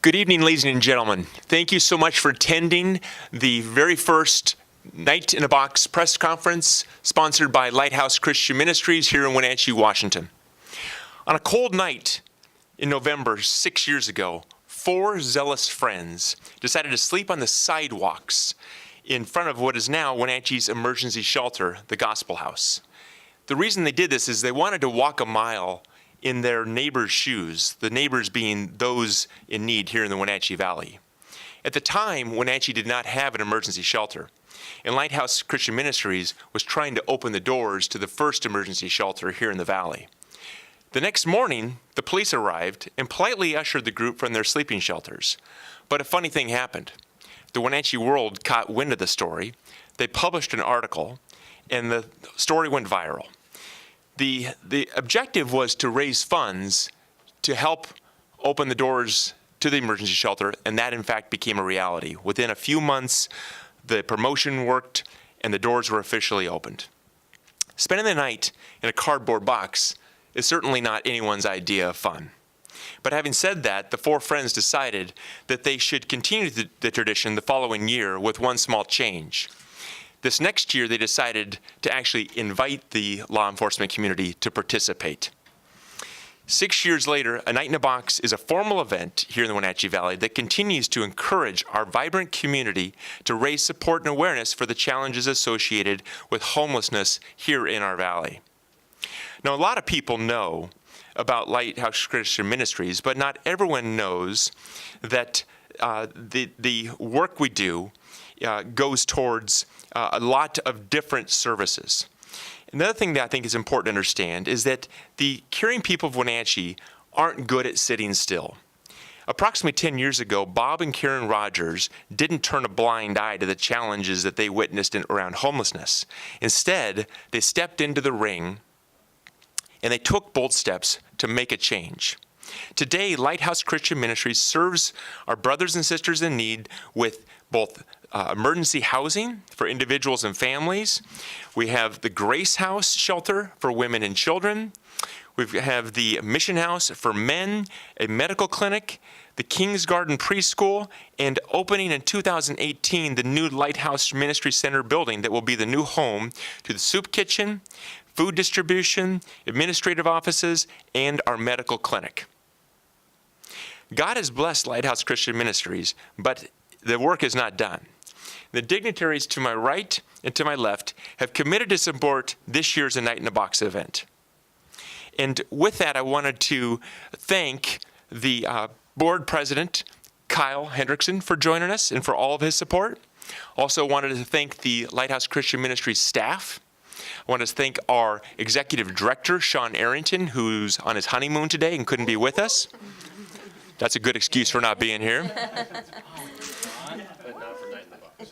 Good evening, ladies and gentlemen. Thank you so much for attending the very first Night in a Box press conference sponsored by Lighthouse Christian Ministries here in Wenatchee, Washington. On a cold night in November 6 years ago, 4 zealous friends decided to sleep on the sidewalks in front of what is now Wenatchee's emergency shelter, the Gospel House. The reason they did this is they wanted to walk a mile in their neighbors' shoes, the neighbors being those in need here in the Wenatchee Valley. At the time, Wenatchee did not have an emergency shelter, and Lighthouse Christian Ministries was trying to open the doors to the first emergency shelter here in the valley. The next morning, the police arrived and politely ushered the group from their sleeping shelters. But a funny thing happened. The Wenatchee World caught wind of the story. They published an article, and the story went viral. The objective was to raise funds to help open the doors to the emergency shelter, and that in fact became a reality. Within a few months, the promotion worked and the doors were officially opened. Spending the night in a cardboard box is certainly not anyone's idea of fun. But having said that, the 4 friends decided that they should continue the tradition the following year with one small change. This next year, they decided to actually invite the law enforcement community to participate. 6 years later, A Night in a Box is a formal event here in the Wenatchee Valley that continues to encourage our vibrant community to raise support and awareness for the challenges associated with homelessness here in our valley. Now, a lot of people know about Lighthouse Christian Ministries, but not everyone knows that the work we do goes towards a lot of different services. Another thing that I think is important to understand is that the caring people of Wenatchee aren't good at sitting still. Approximately 10 years ago, Bob and Karen Rogers didn't turn a blind eye to the challenges that they witnessed around homelessness. Instead, they stepped into the ring and they took bold steps to make a change. Today, Lighthouse Christian Ministries serves our brothers and sisters in need with both emergency housing for individuals and families. We have the Grace House shelter for women and children. We have the Mission House for men, a medical clinic, the King's Garden preschool, and opening in 2018, the new Lighthouse Ministry Center building that will be the new home to the soup kitchen, food distribution, administrative offices, and our medical clinic. God has blessed Lighthouse Christian Ministries, but the work is not done. The dignitaries to my right and to my left have committed to support this year's A Night in a Box event. And with that, I wanted to thank the board president, Kyle Hendrickson, for joining us and for all of his support. Also wanted to thank the Lighthouse Christian Ministries staff. I want to thank our executive director, Sean Arrington, who's on his honeymoon today and couldn't be with us. That's a good excuse for not being here.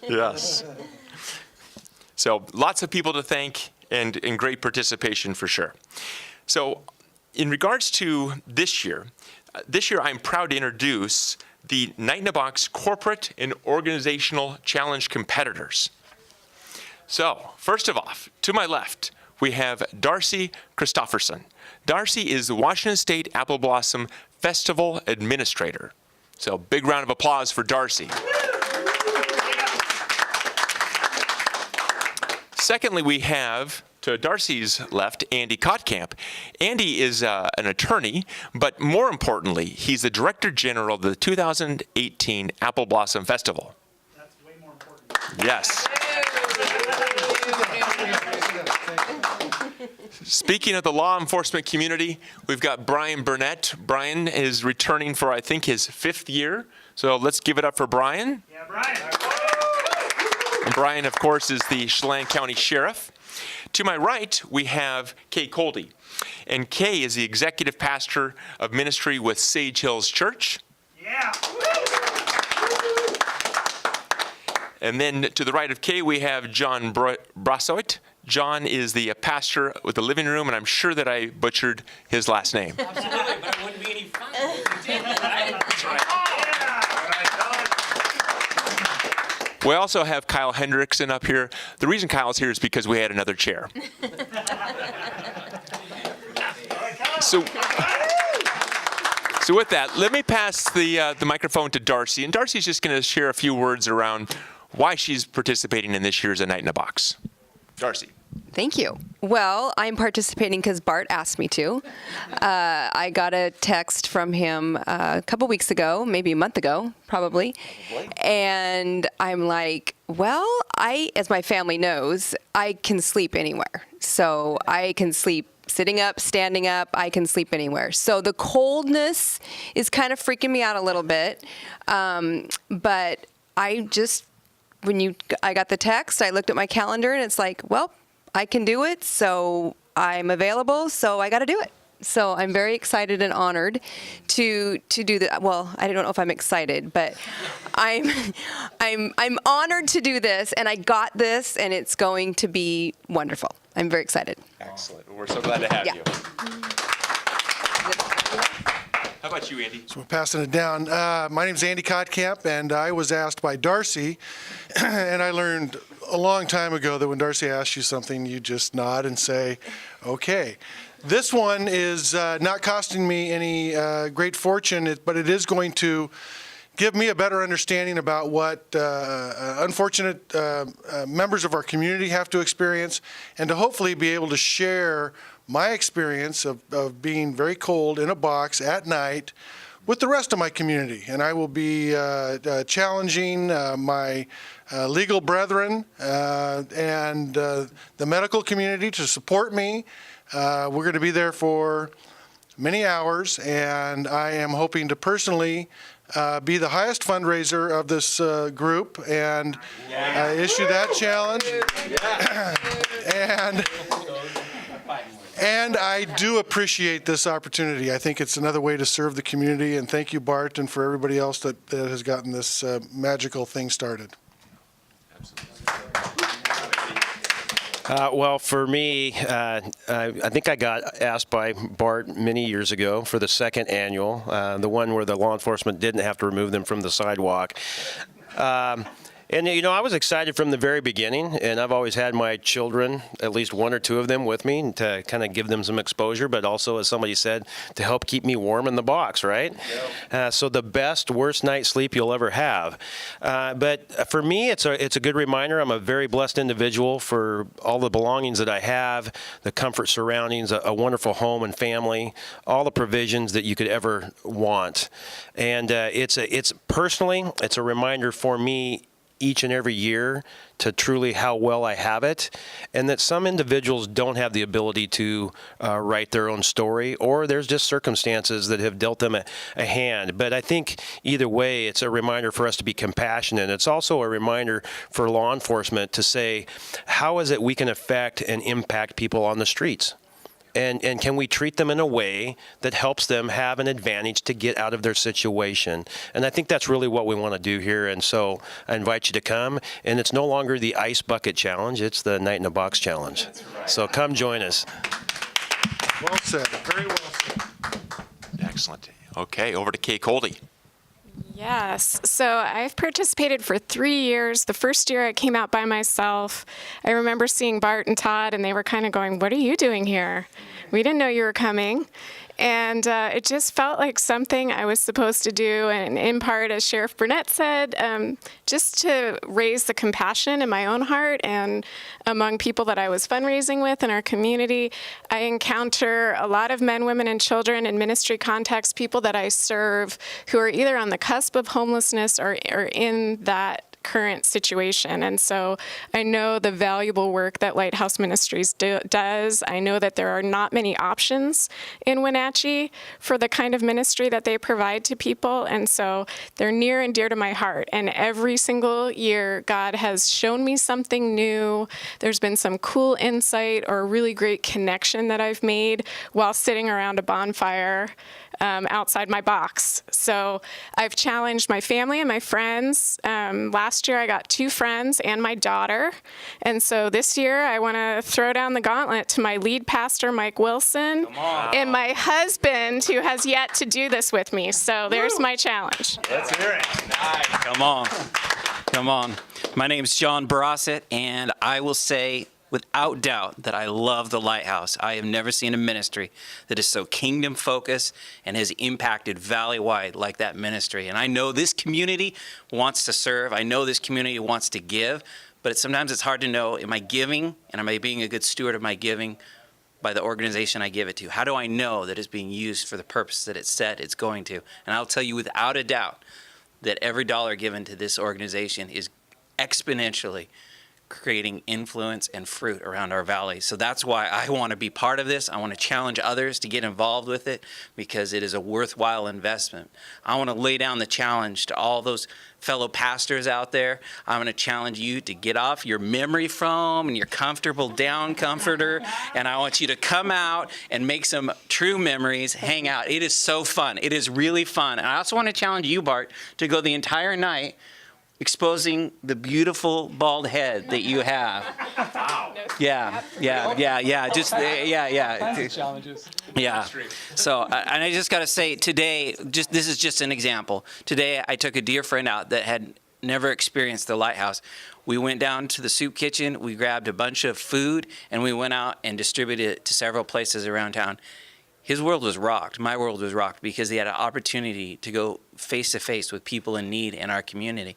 Yes. So lots of people to thank and great participation for sure. So in regards to this year I'm proud to introduce the Night in a Box Corporate and Organizational Challenge competitors. So first of all, to my left, we have Darcy Christofferson. Darcy is the Washington State Apple Blossom Festival Administrator. So big round of applause for Darcy. Secondly, we have, to Darcy's left, Andy Kottkamp. Andy is an attorney, but more importantly, he's the Director General of the 2018 Apple Blossom Festival. That's way more important. Yes. Speaking of the law enforcement community, we've got Brian Burnett. Brian is returning for, I think, his 5th year. So let's give it up for Brian. Yeah, Brian. And Brian, of course, is the Chelan County Sheriff. To my right, we have Kay Coldy. And Kay is the Executive Pastor of Ministry with Sage Hills Church. Yeah. And then to the right of Kay, we have John Brassoit. John is the pastor with the living room, and I'm sure that I butchered his last name. Absolutely, but it wouldn't be any fun if you did, right? That's right. We also have Kyle Hendrickson up here. The reason Kyle's here is because we had another chair. So with that, let me pass the microphone to Darcy, and Darcy's just going to share a few words around why she's participating in this year's A Night in a Box. Darcy. Thank you. Well, I'm participating because Bart asked me to. I got a text from him a couple weeks ago, maybe a month ago, probably. And I'm like, well, as my family knows, I can sleep anywhere. So I can sleep sitting up, standing up, I can sleep anywhere. So the coldness is kind of freaking me out a little bit. But I got the text, I looked at my calendar and it's like, well, I can do it, so I'm available, so I got to do it. So I'm very excited and honored to do that. Well, I don't know if I'm excited, but I'm honored to do this, and I got this, and it's going to be wonderful. I'm very excited. Excellent. We're so glad to have Yeah. you. How about you, Andy? So we're passing it down. My name's Andy Kottkamp, and I was asked by Darcy, and I learned a long time ago that when Darcy asks you something, you just nod and say, okay. This one is not costing me any great fortune, but it is going to give me a better understanding about what unfortunate members of our community have to experience, and to hopefully be able to share my experience of being very cold in a box at night with the rest of my community. And I will be challenging my legal brethren and the medical community to support me. We're going to be there for many hours, and I am hoping to personally be the highest fundraiser of this group and issue that challenge. And I do appreciate this opportunity. I think it's another way to serve the community, and thank you, Bart, and for everybody else that has gotten this magical thing started. Well, for me, I think I got asked by Bart many years ago for the second annual, the one where the law enforcement didn't have to remove them from the sidewalk. And, you know, I was excited from the very beginning, and I've always had my children, at least one or two of them, with me to kind of give them some exposure, but also, as somebody said, to help keep me warm in the box, right? Yep. So the best, worst night's sleep you'll ever have. But for me, it's a good reminder. I'm a very blessed individual for all the belongings that I have, the comfort surroundings, a wonderful home and family, all the provisions that you could ever want. And personally, it's a reminder for me each and every year to truly how well I have it, and that some individuals don't have the ability to write their own story, or there's just circumstances that have dealt them a hand. But I think either way, it's a reminder for us to be compassionate. It's also a reminder for law enforcement to say, how is it we can affect and impact people on the streets? And can we treat them in a way that helps them have an advantage to get out of their situation? And I think that's really what we want to do here. And so I invite you to come. And it's no longer the Ice Bucket Challenge. It's the Night in a Box Challenge. Right. So come join us. Well said. Very well said. Excellent. Okay, over to Kay Coldy. Yes. So I've participated for 3 years. The first year I came out by myself. I remember seeing Bart and Todd, and they were kind of going, "What are you doing here? We didn't know you were coming." And it just felt like something I was supposed to do. And in part, as Sheriff Burnett said, just to raise the compassion in my own heart and among people that I was fundraising with in our community. I encounter a lot of men, women, and children in ministry contexts, people that I serve who are either on the cusp of homelessness or in that current situation. And so I know the valuable work that Lighthouse Ministries does. I know that there are not many options in Wenatchee for the kind of ministry that they provide to people. And so they're near and dear to my heart. And every single year, God has shown me something new. There's been some cool insight or a really great connection that I've made while sitting around a bonfire outside my box. So I've challenged my family and my friends. Last year I got 2 friends and my daughter. And so this year I want to throw down the gauntlet to my lead pastor, Mike Wilson, and my husband, who has yet to do this with me. So there's my challenge. Let's hear it. Nice. Come on. My name's John Barossett, and I will say without doubt that I love the Lighthouse. I have never seen a ministry that is so kingdom focused and has impacted valley-wide like that ministry. And I know this community wants to serve. I know this community wants to give, but sometimes it's hard to know, am I giving and am I being a good steward of my giving by the organization I give it to? How do I know that it's being used for the purpose that it said it's going to? And I'll tell you without a doubt that every dollar given to this organization is exponentially creating influence and fruit around our valley. So that's why I want to be part of this. I want to challenge others to get involved with it because it is a worthwhile investment. I want to lay down the challenge to all those fellow pastors out there. I'm going to challenge you to get off your memory foam and your comfortable down comforter, and I want you to come out and make some true memories, hang out. It is so fun. It is really fun. And I also want to challenge you, Bart, to go the entire night exposing the beautiful bald head that you have. Wow. Yeah. Just, yeah. Challenges. Yeah. So, and I just got to say today, this is just an example. Today, I took a dear friend out that had never experienced the Lighthouse. We went down to the soup kitchen, we grabbed a bunch of food, and we went out and distributed it to several places around town. His world was rocked. My world was rocked because he had an opportunity to go face to face with people in need in our community.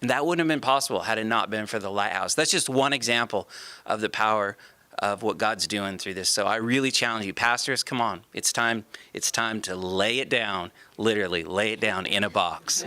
And that wouldn't have been possible had it not been for the Lighthouse. That's just one example of the power of what God's doing through this. So I really challenge you, pastors, come on. It's time to lay it down, literally lay it down in a box.